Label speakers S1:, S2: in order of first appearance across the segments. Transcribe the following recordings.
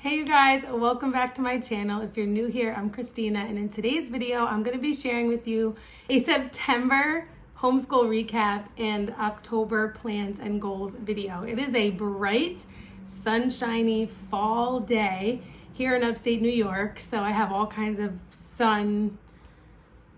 S1: Hey you guys, welcome back to my channel. If you're new here, I'm Christina, and in today's video, I'm going to be sharing with you a September homeschool recap and October plans and goals video. It is a bright, sunshiny fall day here in upstate New York, so I have all kinds of sun.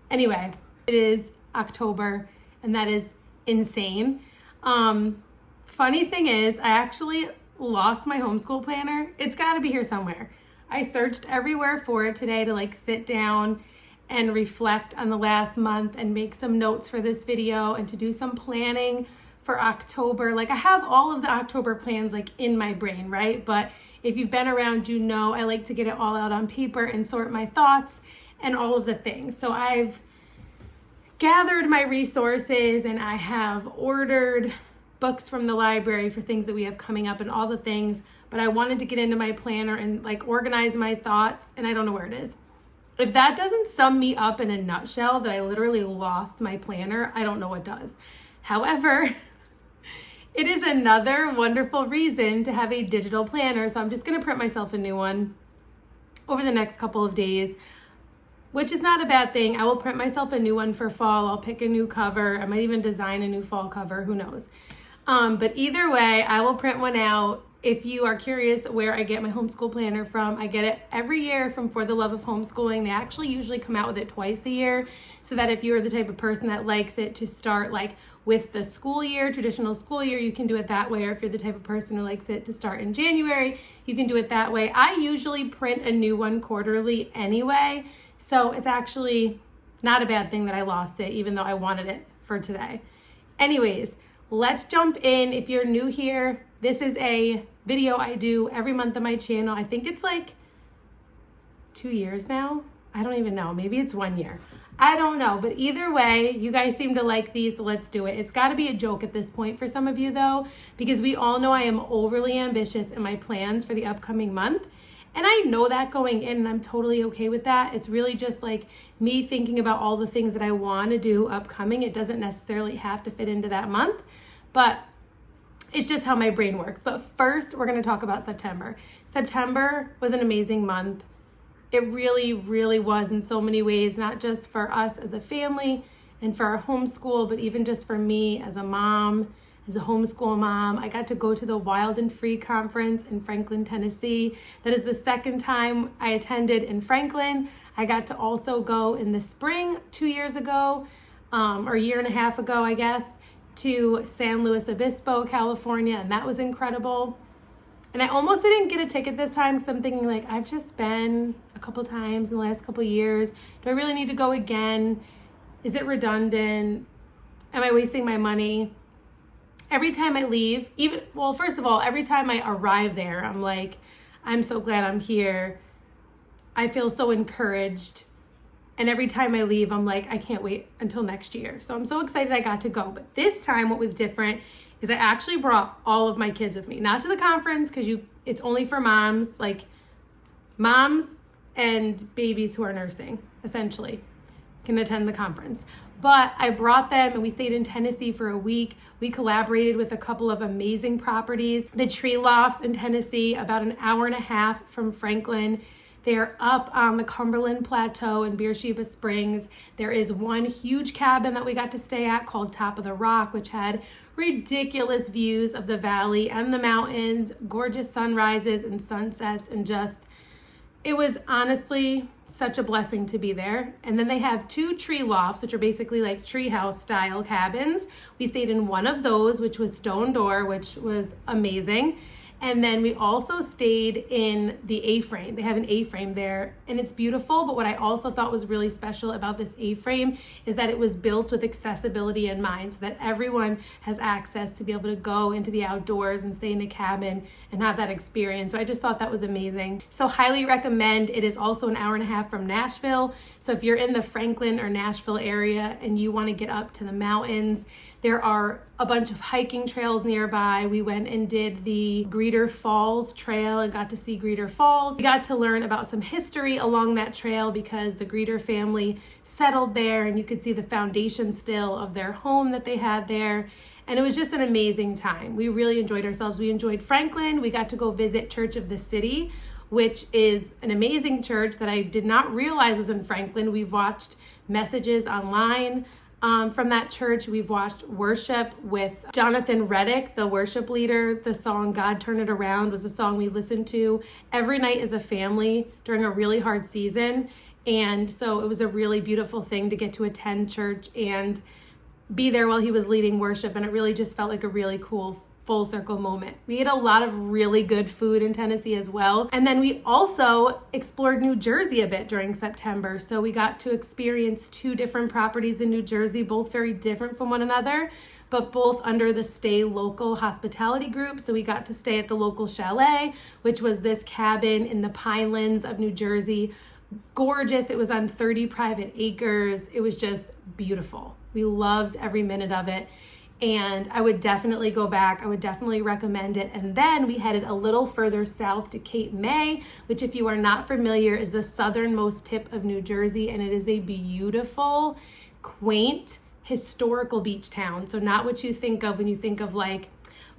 S1: Anyway, it is October, and that is insane. Funny thing is, I actually lost my homeschool planner. It's got to be here somewhere. I searched everywhere for it today to sit down and reflect on the last month and make some notes for this video and to do some planning for October. I have all of the October plans in my brain, right? But if you've been around, you know I like to get it all out on paper and sort my thoughts and all of the things. So I've gathered my resources and I have ordered books from the library for things that we have coming up and all the things, but I wanted to get into my planner and organize my thoughts, and I don't know where it is. If that doesn't sum me up in a nutshell, that I literally lost my planner, I don't know what does. However, it is another wonderful reason to have a digital planner, so I'm just going to print myself a new one over the next couple of days, which is not a bad thing. I will print myself a new one for fall. I'll pick a new cover. I might even design a new fall cover, who knows. But either way, I will print one out. If you are curious where I get my homeschool planner from, I get it every year from For the Love of Homeschooling. They actually usually come out with it twice a year, so that if you're the type of person that likes it to start with the school year, traditional school year, you can do it that way. Or if you're the type of person who likes it to start in January, you can do it that way. I usually print a new one quarterly anyway, so it's actually not a bad thing that I lost it, even though I wanted it for today. Anyways, let's jump in. If you're new here, this is a video I do every month on my channel. I think it's 2 years now. I don't even know. Maybe it's 1 year. I don't know. But either way, you guys seem to like these, so let's do it. It's got to be a joke at this point for some of you, though, because we all know I am overly ambitious in my plans for the upcoming month. And I know that going in, and I'm totally okay with that. It's really just me thinking about all the things that I want to do upcoming. It doesn't necessarily have to fit into that month, but it's just how my brain works. But first, we're going to talk about September. September was an amazing month. It really, really was in so many ways, not just for us as a family and for our homeschool, but even just for me as a mom, as a homeschool mom. I got to go to the Wild and Free conference in Franklin, Tennessee. That is the second time I attended in Franklin. I got to also go in the spring 2 years ago, or a year and a half ago, I guess, to San Luis Obispo, California, and that was incredible. And I almost didn't get a ticket this time because I'm thinking I've just been a couple times in the last couple years. Do I really need to go again? Is it redundant? Am I wasting my money? Every time I leave, first of all, every time I arrive there, I'm so glad I'm here. I feel so encouraged. And every time I leave, I'm I can't wait until next year. So I'm so excited I got to go. But this time, what was different is I actually brought all of my kids with me. Not to the conference, because it's only for moms, moms and babies who are nursing, essentially, can attend the conference. But I brought them, and we stayed in Tennessee for a week. We collaborated with a couple of amazing properties. The Tree Lofts in Tennessee, about an hour and a half from Franklin. They're up on the Cumberland Plateau in Beersheba Springs. There is one huge cabin that we got to stay at called Top of the Rock, which had ridiculous views of the valley and the mountains, gorgeous sunrises and sunsets, and it was honestly such a blessing to be there. And then they have 2 tree lofts, which are basically treehouse style cabins. We stayed in one of those, which was stone door, which was amazing. And then we also stayed in the A-frame. They have an A-frame there, and it's beautiful. But what I also thought was really special about this A-frame is that it was built with accessibility in mind, so that everyone has access to be able to go into the outdoors and stay in a cabin and have that experience. So I just thought that was amazing. So highly recommend. It is also an hour and a half from Nashville. So if you're in the Franklin or Nashville area and you want to get up to the mountains, there are a bunch of hiking trails nearby. We went and did the Greeter Falls Trail and got to see Greeter Falls. We got to learn about some history along that trail because the Greeter family settled there, and you could see the foundation still of their home that they had there. And it was just an amazing time. We really enjoyed ourselves. We enjoyed Franklin. We got to go visit Church of the City, which is an amazing church that I did not realize was in Franklin. We've watched messages online from that church. We've watched worship with Jonathan Reddick, the worship leader. The song God Turn It Around was a song we listened to every night as a family during a really hard season. And so it was a really beautiful thing to get to attend church and be there while he was leading worship. And it really just felt like a really cool full circle moment. We ate a lot of really good food in Tennessee as well. And then we also explored New Jersey a bit during September. So we got to experience 2 different properties in New Jersey, both very different from one another, but both under the Stay Local hospitality group. So we got to stay at the local chalet, which was this cabin in the Pinelands of New Jersey. Gorgeous. It was on 30 private acres. It was just beautiful. We loved every minute of it. And I would definitely go back. I would definitely recommend it. And then we headed a little further south to Cape May, which, if you are not familiar, is the southernmost tip of New Jersey. And it is a beautiful, quaint, historical beach town. So not what you think of when you think of like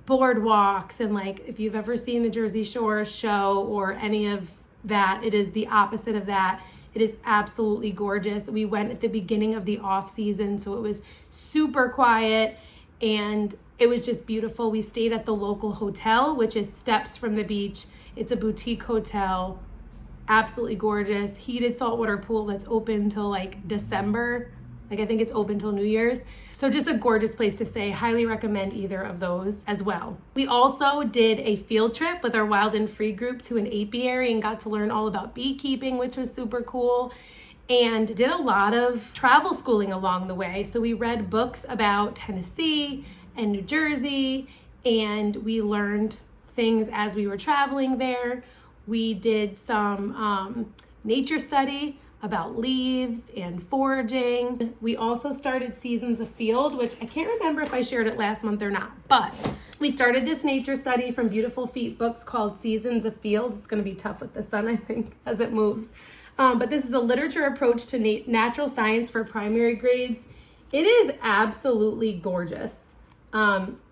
S1: boardwalks and like if you've ever seen the Jersey Shore show or any of that, it is the opposite of that. It is absolutely gorgeous. We went at the beginning of the off season, so it was super quiet. And it was just beautiful. We stayed at the local hotel, which is steps from the beach. It's a boutique hotel, absolutely gorgeous. Heated saltwater pool that's open till like December. Like I think it's open till New Year's. So just a gorgeous place to stay. Highly recommend either of those as well. We also did a field trip with our Wild and Free group to an apiary and got to learn all about beekeeping, which was super cool. And did a lot of travel schooling along the way. So we read books about Tennessee and New Jersey, and we learned things as we were traveling there. We did some nature study about leaves and foraging. We also started Seasons Afield, which I can't remember if I shared it last month or not, but we started this nature study from Beautiful Feet books called Seasons Afield. It's gonna be tough with the sun, I think, as it moves. But this is a literature approach to natural science for primary grades. It is absolutely gorgeous.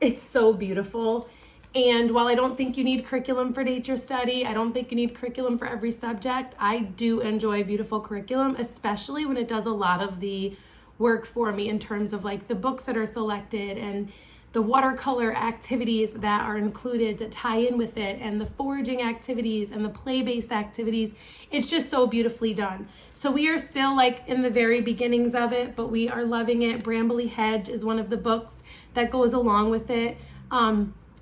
S1: It's so beautiful. And while I don't think you need curriculum for nature study, I don't think you need curriculum for every subject, I do enjoy beautiful curriculum, especially when it does a lot of the work for me in terms of like the books that are selected and the watercolor activities that are included to tie in with it, and the foraging activities and the play-based activities. It's just so beautifully done. So we are still like in the very beginnings of it, but we are loving it. Brambly Hedge is one of the books that goes along with it.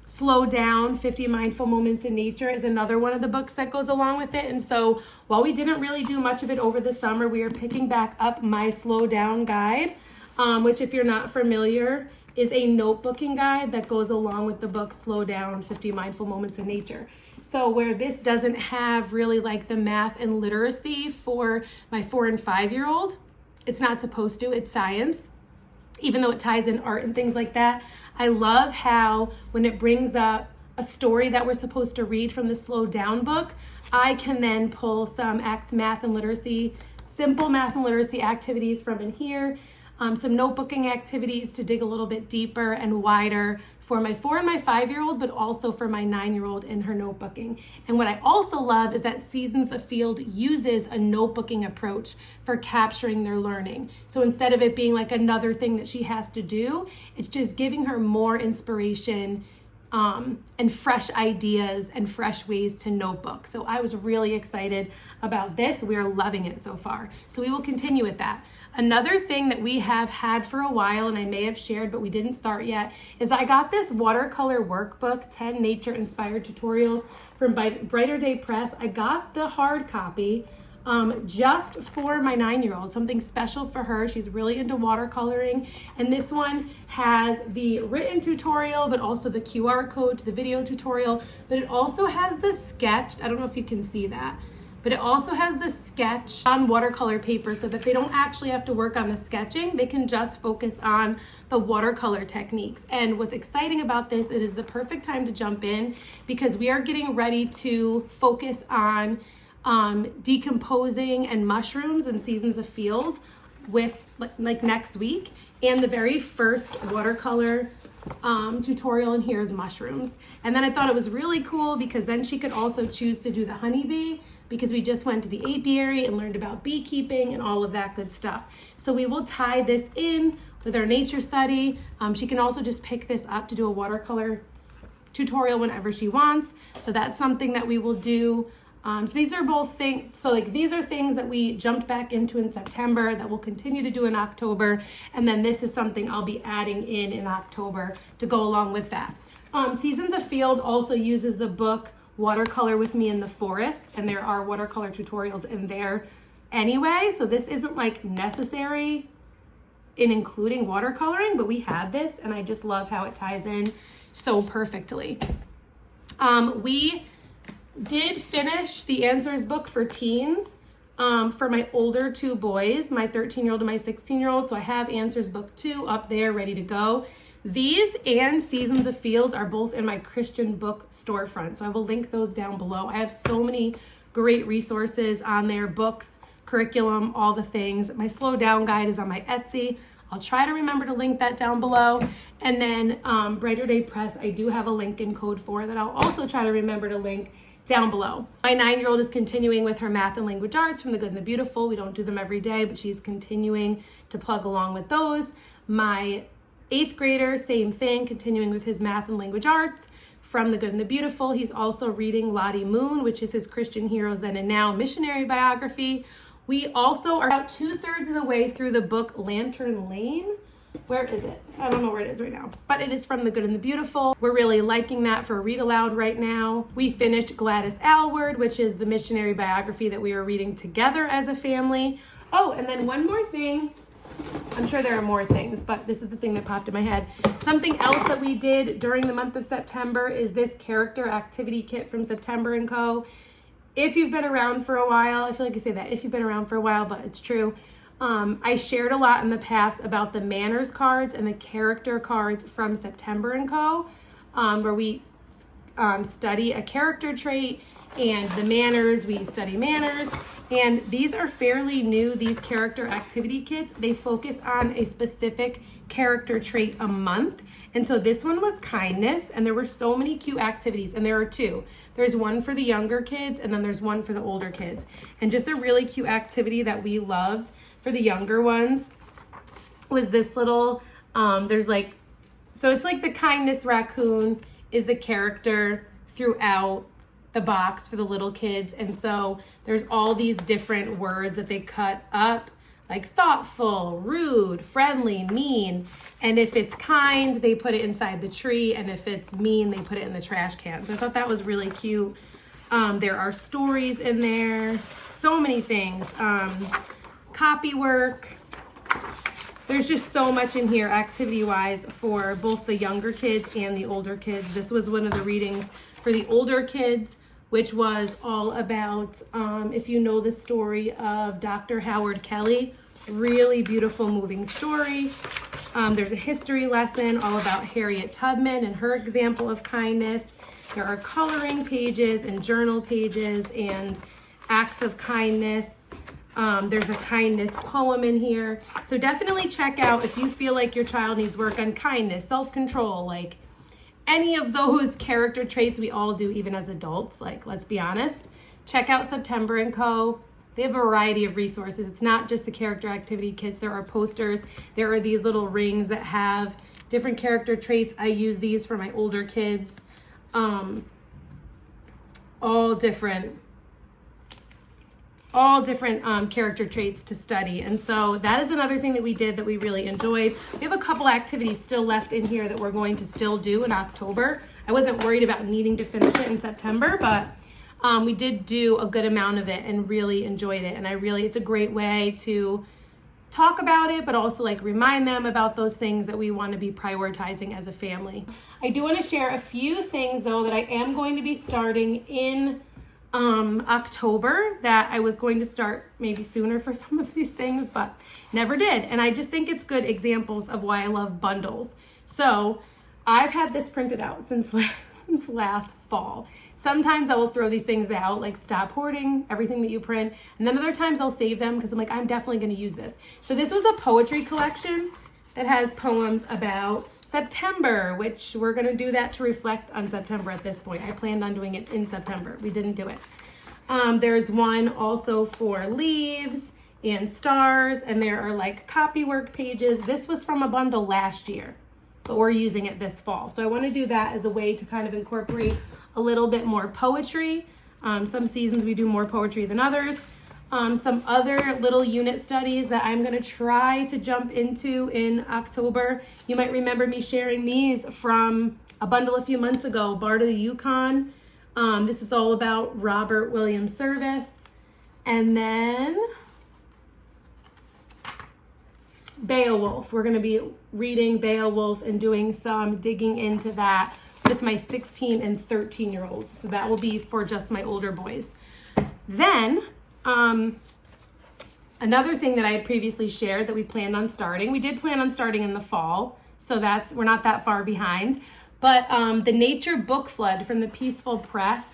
S1: Slow Down, 50 Mindful Moments in Nature is another one of the books that goes along with it. And so while we didn't really do much of it over the summer, we are picking back up my Slow Down guide, which, if you're not familiar, is a notebooking guide that goes along with the book Slow Down, 50 Mindful Moments in Nature. So where this doesn't have really like the math and literacy for my 4 and 5-year-old, it's not supposed to, it's science, even though it ties in art and things like that. I love how when it brings up a story that we're supposed to read from the Slow Down book, I can then pull some math and literacy, simple math and literacy activities from in here, some notebooking activities to dig a little bit deeper and wider for my 4 and my 5-year-old, but also for my 9-year-old in her notebooking. And what I also love is that Seasons Afield uses a notebooking approach for capturing their learning. So instead of it being like another thing that she has to do, it's just giving her more inspiration and fresh ideas and fresh ways to notebook. So I was really excited about this. We are loving it so far. So we will continue with that. Another thing that we have had for a while, and I may have shared, but we didn't start yet, is I got this watercolor workbook, 10 nature-inspired tutorials from Brighter Day Press. I got the hard copy just for my 9-year-old, something special for her. She's really into watercoloring. And this one has the written tutorial, but also the QR code to the video tutorial. But it also has the sketched, I don't know if you can see that, but it also has the sketch on watercolor paper so that they don't actually have to work on the sketching. They can just focus on the watercolor techniques. And what's exciting about this, it is the perfect time to jump in because we are getting ready to focus on decomposing and mushrooms in Seasons Afield. with like next week. And the very first watercolor tutorial in here is mushrooms. And then I thought it was really cool because then she could also choose to do the honeybee, because we just went to the apiary and learned about beekeeping and all of that good stuff. So we will tie this in with our nature study. She can also just pick this up to do a watercolor tutorial whenever she wants. So that's something that we will do. So these are both things, so like these are things that we jumped back into in September that we'll continue to do in October. And then this is something I'll be adding in October to go along with that. Seasons of Field also uses the book Watercolor with Me in the Forest, and there are watercolor tutorials in there anyway. So this isn't like necessary in including watercoloring, but we had this and I just love how it ties in so perfectly. We did finish the answers book for teens for my older two boys, my 13-year-old and my 16-year-old. So I have answers book 2 up there ready to go. These and Seasons of Field are both in my Christian book storefront. So I will link those down below. I have so many great resources on there, books, curriculum, all the things. My slow down guide is on my Etsy. I'll try to remember to link that down below. And then Brighter Day Press, I do have a link in code for that I'll also try to remember to link down below. My 9-year-old is continuing with her math and language arts from The Good and the Beautiful. We don't do them every day, but she's continuing to plug along with those. My 8th grader, same thing, continuing with his math and language arts from The Good and the Beautiful. He's also reading Lottie Moon, which is his Christian Heroes Then and Now missionary biography. We also are about 2/3 of the way through the book Lantern Lane. Where is it? I don't know where it is right now, but it is from The Good and the Beautiful. We're really liking that for read aloud right now. We finished Gladys Aylward, which is the missionary biography that we are reading together as a family. Oh, and then one more thing. I'm sure there are more things, but this is the thing that popped in my head. Something else that we did during the month of September is this character activity kit from September & Co. If you've been around for a while, I feel like I say that, if you've been around for a while, but it's true. I shared a lot in the past about the manners cards and the character cards from September & Co. Where we study a character trait, and the manners, we study manners. And these are fairly new, these character activity kits. They focus on a specific character trait a month. And so this one was kindness, and there were so many cute activities, and there are 2. There's one for the younger kids, and then there's one for the older kids. And just a really cute activity that we loved for the younger ones was this little, there's like, so it's like the kindness raccoon is the character throughout the box for the little kids. And so there's all these different words that they cut up, like thoughtful, rude, friendly, mean. And if it's kind, they put it inside the tree. And if it's mean, they put it in the trash can. So I thought that was really cute. There are stories in there, so many things. Copy work. There's just so much in here activity-wise for both the younger kids and the older kids. This was one of the readings for the older kids, which was all about, if you know the story of Dr. Howard Kelly, really beautiful, moving story. There's a history lesson all about Harriet Tubman and her example of kindness. There are coloring pages and journal pages and acts of kindness. There's a kindness poem in here. So definitely check out if you feel like your child needs work on kindness, self-control, like any of those character traits we all do even as adults, like let's be honest. Check out September & Co. They have a variety of resources. It's not just the character activity kits. There are posters. There are these little rings that have different character traits. I use these for my older kids. All different character traits to study. And so that is another thing that we did that we really enjoyed. We have a couple activities still left in here that we're going to still do in October. I wasn't worried about needing to finish it in September, but we did do a good amount of it and really enjoyed it. And it's a great way to talk about it, but also like remind them about those things that we want to be prioritizing as a family. I do want to share a few things though that I am going to be starting in October that I was going to start maybe sooner for some of these things, but never did. And I just think it's good examples of why I love bundles. So I've had this printed out since last fall. Sometimes I will throw these things out, like stop hoarding everything that you print. And then other times I'll save them because I'm like, I'm definitely going to use this. So this was a poetry collection that has poems about September, which we're going to do that to reflect on September at this point. I planned on doing it in September. We didn't do it. There's one also for leaves and stars, and there are like copy work pages. This was from a bundle last year, but we're using it this fall. So I want to do that as a way to kind of incorporate a little bit more poetry. Some seasons we do more poetry than others. Some other little unit studies that I'm going to try to jump into in October. You might remember me sharing these from a bundle a few months ago, Bard of the Yukon. This is all about Robert William Service. And then Beowulf. We're going to be reading Beowulf and doing some digging into that with my 16 and 13-year-olds. So that will be for just my older boys. Then, another thing that I had previously shared that we planned on starting, we did plan on starting in the fall, so we're not that far behind. But the Nature Book Flood from the Peaceful Press,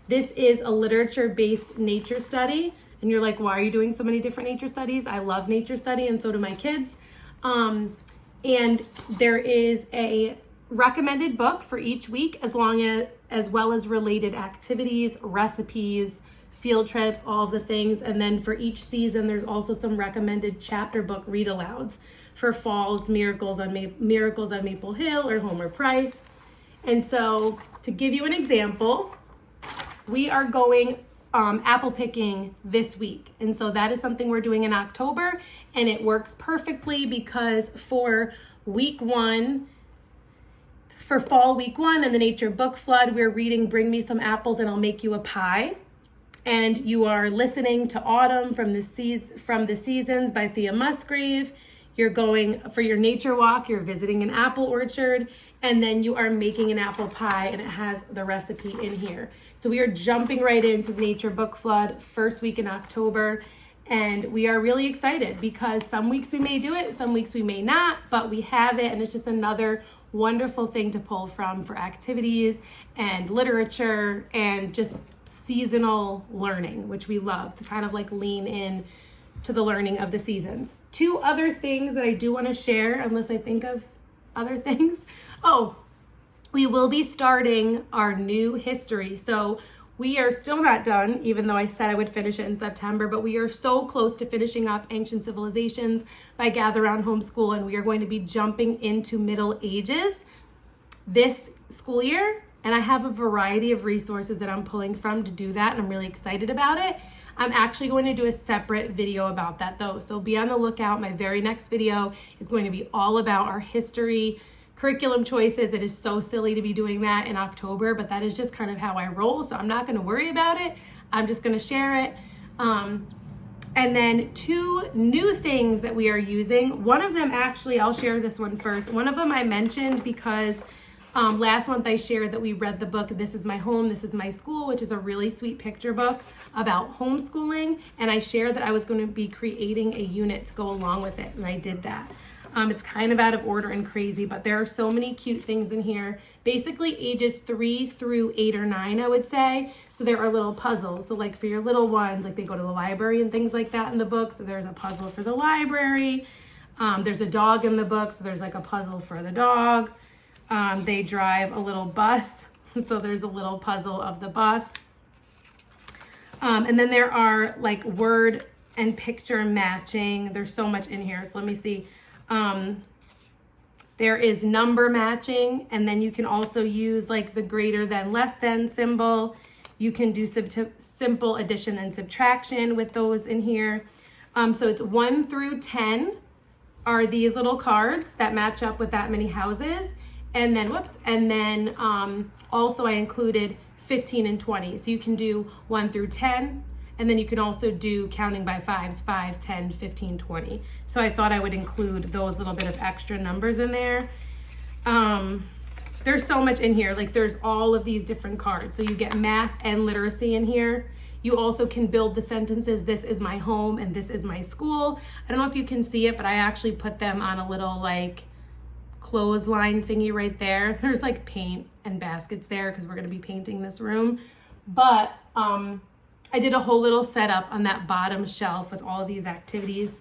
S1: this is a literature-based nature study. And you're like, why are you doing so many different nature studies? I love nature study, and so do my kids. And there is a recommended book for each week, as well as related activities, recipes, field trips, all of the things. And then for each season, there's also some recommended chapter book read alouds. For fall, it's Miracles on Maple Hill or Homer Price. And so to give you an example, we are going apple picking this week. And so that is something we're doing in October, and it works perfectly because for fall week one and the Nature Book Flood, we're reading Bring Me Some Apples and I'll Make You a Pie. And you are listening to Autumn from the Seasons by Thea Musgrave. You're going for your nature walk, you're visiting an apple orchard, and then you are making an apple pie, and it has the recipe in here. So we are jumping right into the Nature Book Flood first week in October, and we are really excited because some weeks we may do it, some weeks we may not, but we have it, and it's just another wonderful thing to pull from for activities and literature and just seasonal learning, which we love to kind of like lean in to the learning of the seasons. Two other things that I do want to share, unless I think of other things. Oh, we will be starting our new history. So we are still not done, even though I said I would finish it in September, but we are so close to finishing up Ancient Civilizations by Gather Round Homeschool, and we are going to be jumping into Middle Ages this school year. And I have a variety of resources that I'm pulling from to do that, and I'm really excited about it. I'm actually going to do a separate video about that though, so be on the lookout. My very next video is going to be all about our history curriculum choices. It is so silly to be doing that in October, but that is just kind of how I roll, so I'm not going to worry about it. I'm just going to share it. And then two new things that we are using. One of them, actually, I'll share this one first. One of them I mentioned because last month I shared that we read the book, This Is My Home, This Is My School, which is a really sweet picture book about homeschooling. And I shared that I was going to be creating a unit to go along with it, and I did that. It's kind of out of order and crazy, but there are so many cute things in here. Basically ages 3 through 8 or 9, I would say. So there are little puzzles. So like for your little ones, like they go to the library and things like that in the book. So there's a puzzle for the library. There's a dog in the book. So there's like a puzzle for the dog. They drive a little bus. So there's a little puzzle of the bus. And then there are like word and picture matching. There's so much in here. So let me see. There is number matching, and then you can also use like the greater than, less than symbol. You can do simple addition and subtraction with those in here. So it's 1 through 10 are these little cards that match up with that many houses. And then, also I included 15 and 20. So you can do 1 through 10. And then you can also do counting by fives, 5, 10, 15, 20. So I thought I would include those little bit of extra numbers in there. There's so much in here. Like there's all of these different cards. So you get math and literacy in here. You also can build the sentences, this is my home and this is my school. I don't know if you can see it, but I actually put them on a little like clothesline thingy right there. There's like paint and baskets there because we're going to be painting this room. But I did a whole little setup on that bottom shelf with all of these activities.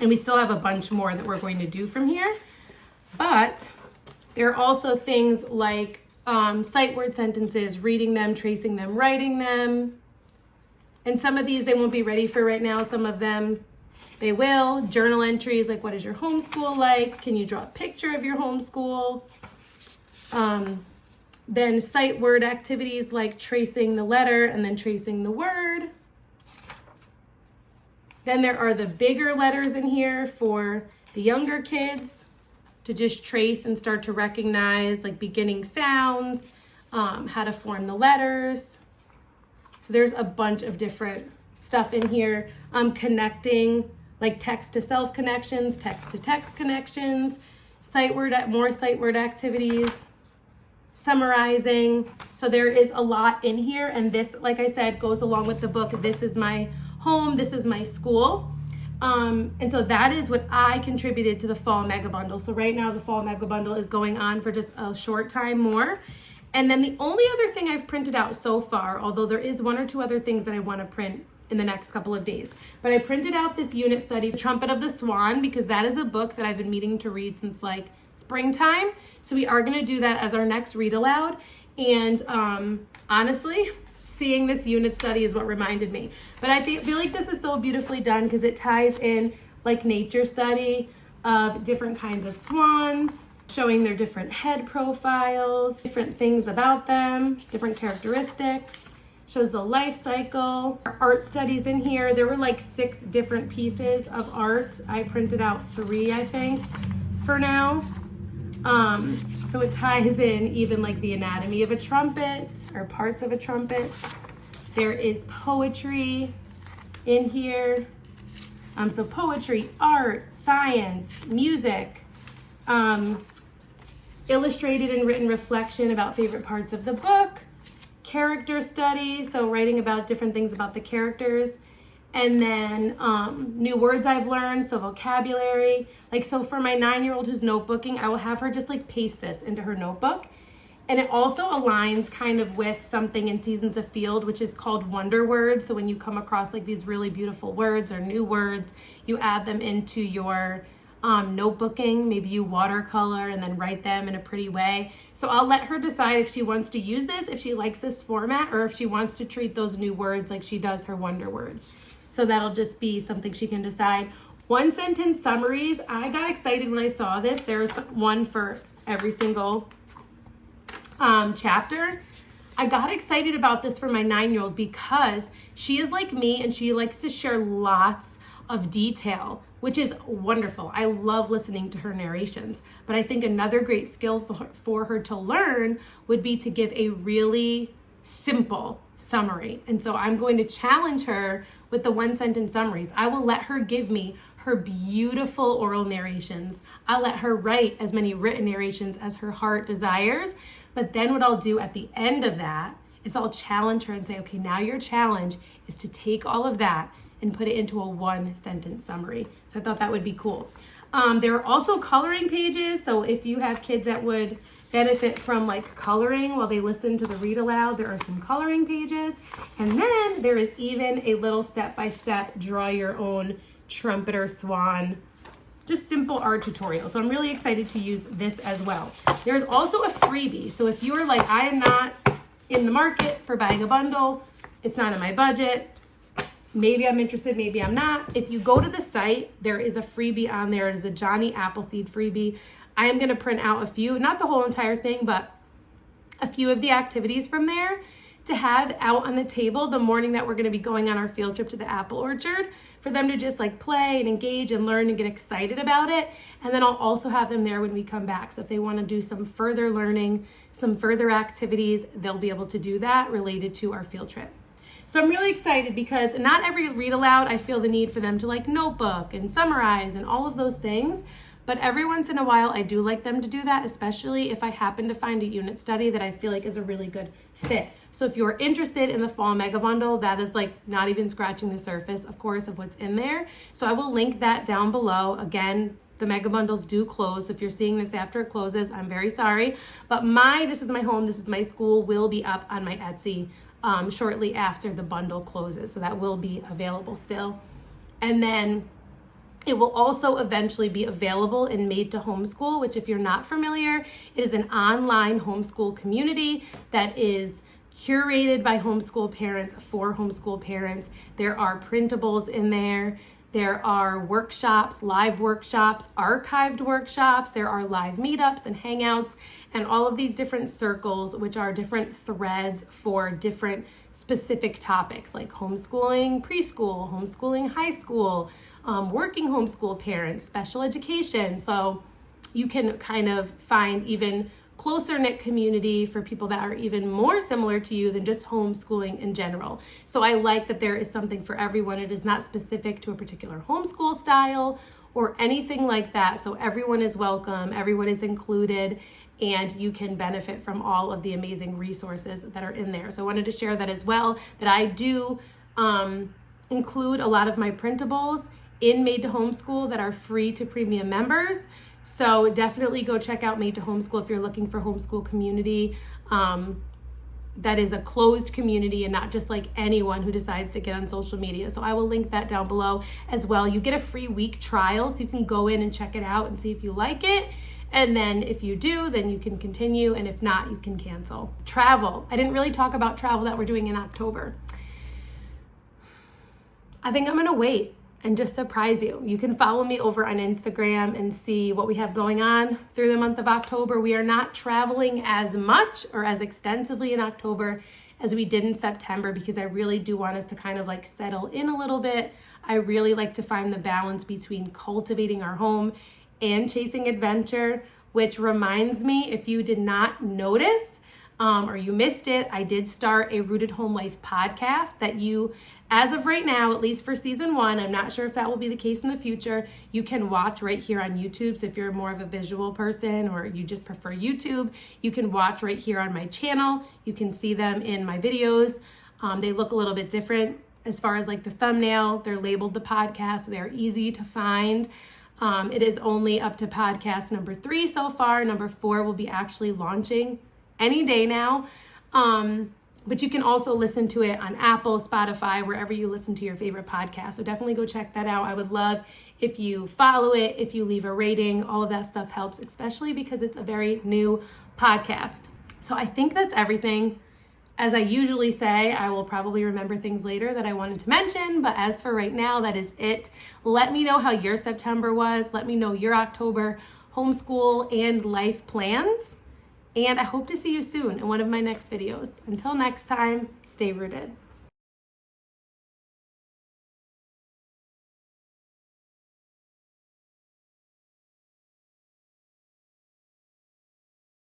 S1: And we still have a bunch more that we're going to do from here. But there are also things like sight word sentences, reading them, tracing them, writing them. And some of these they won't be ready for right now. Some of them they will. Journal entries like, what is your homeschool like? Can you draw a picture of your homeschool? Then sight word activities like tracing the letter and then tracing the word. Then there are the bigger letters in here for the younger kids to just trace and start to recognize like beginning sounds, how to form the letters. So there's a bunch of different stuff in here. Connecting like text to self connections, text to text connections, more sight word activities, summarizing. So there is a lot in here, and this, like I said, goes along with the book. This is my home, this is my school. And so that is what I contributed to the fall mega bundle. So right now the fall mega bundle is going on for just a short time more. And then the only other thing I've printed out so far, although there is one or two other things that I want to print in the next couple of days, but I printed out this unit study, Trumpet of the Swan, because that is a book that I've been meaning to read since like springtime. So we are going to do that as our next read aloud. And honestly, seeing this unit study is what reminded me. But I feel like this is so beautifully done because it ties in like nature study of different kinds of swans, showing their different head profiles, different things about them, different characteristics, shows the life cycle. Art studies in here. There were like 6 different pieces of art. I printed out 3, I think, for now. So it ties in even like the anatomy of a trumpet or parts of a trumpet. There is poetry in here. So poetry, art, science, music, illustrated and written reflection about favorite parts of the book, character study, so writing about different things about the characters, and then new words I've learned, so vocabulary. Like, so for my 9-year-old who's notebooking, I will have her just like paste this into her notebook. And it also aligns kind of with something in Seasons of Field, which is called wonder words. So when you come across like these really beautiful words or new words, you add them into your notebooking. Maybe you watercolor and then write them in a pretty way. So I'll let her decide if she wants to use this, if she likes this format, or if she wants to treat those new words like she does her wonder words. So that'll just be something she can decide. 1 sentence summaries. I got excited when I saw this. There's one for every single chapter. I got excited about this for my 9-year-old because she is like me and she likes to share lots of detail, which is wonderful. I love listening to her narrations, but I think another great skill for her to learn would be to give a really simple summary. And so I'm going to challenge her with the 1 sentence summaries. I will let her give me her beautiful oral narrations. I'll let her write as many written narrations as her heart desires. But then what I'll do at the end of that is I'll challenge her and say, okay, now your challenge is to take all of that and put it into a 1 sentence summary. So I thought that would be cool. There are also coloring pages. So if you have kids that would benefit from like coloring while they listen to the read aloud, there are some coloring pages. And then there is even a little step-by-step draw your own trumpet or swan, just simple art tutorial. So I'm really excited to use this as well. There's also a freebie. So if you are like, I am not in the market for buying a bundle, it's not in my budget, maybe I'm interested, maybe I'm not. If you go to the site, there is a freebie on there. It is a Johnny Appleseed freebie. I am going to print out a few, not the whole entire thing, but a few of the activities from there to have out on the table the morning that we're going to be going on our field trip to the apple orchard, for them to just like play and engage and learn and get excited about it. And then I'll also have them there when we come back. So if they want to do some further learning, some further activities, they'll be able to do that related to our field trip. So I'm really excited because not every read aloud, I feel the need for them to like notebook and summarize and all of those things. But every once in a while, I do like them to do that, especially if I happen to find a unit study that I feel like is a really good fit. So if you're interested in the fall mega bundle, that is like not even scratching the surface, of course, of what's in there. So I will link that down below. Again, the mega bundles do close. So if you're seeing this after it closes, I'm very sorry. But This Is My Home, This Is My School will be up on my Etsy shortly after the bundle closes. So that will be available still. And then it will also eventually be available in Made to Homeschool, which, if you're not familiar, it is an online homeschool community that is curated by homeschool parents for homeschool parents. There are printables in there. There are workshops, live workshops, archived workshops. There are live meetups and hangouts, and all of these different circles, which are different threads for different specific topics like homeschooling preschool, homeschooling high school, working homeschool parents, special education. So you can kind of find even closer knit community for people that are even more similar to you than just homeschooling in general. So I like that there is something for everyone. It is not specific to a particular homeschool style or anything like that. So everyone is welcome, everyone is included, and you can benefit from all of the amazing resources that are in there. So I wanted to share that as well, that I do include a lot of my printables in Made to Homeschool that are free to premium members. So definitely go check out Made to Homeschool if you're looking for homeschool community that is a closed community and not just like anyone who decides to get on social media. So I will link that down below as well. You get a free week trial, so you can go in and check it out and see if you like it. And then if you do, then you can continue. And if not, you can cancel. Travel. I didn't really talk about travel that we're doing in October. I think I'm gonna wait and just surprise you. You can follow me over on Instagram and see what we have going on through the month of October. We are not traveling as much or as extensively in October as we did in September, because I really do want us to kind of like settle in a little bit. I really like to find the balance between cultivating our home and chasing adventure, which reminds me, if you did not notice or you missed it, I did start a Rooted Home Life podcast that you, as of right now, at least for season 1, I'm not sure if that will be the case in the future, you can watch right here on YouTube. So if you're more of a visual person or you just prefer YouTube, you can watch right here on my channel. You can see them in my videos. They look a little bit different as far as like the thumbnail. They're labeled the podcast, so they're easy to find. It is only up to podcast number 3 so far. Number 4 will be actually launching any day now. But you can also listen to it on Apple, Spotify, wherever you listen to your favorite podcast. So definitely go check that out. I would love if you follow it, if you leave a rating. All of that stuff helps, especially because it's a very new podcast. So I think that's everything. As I usually say, I will probably remember things later that I wanted to mention, but as for right now, that is it. Let me know how your September was. Let me know your October homeschool and life plans. And I hope to see you soon in one of my next videos. Until next time, stay rooted.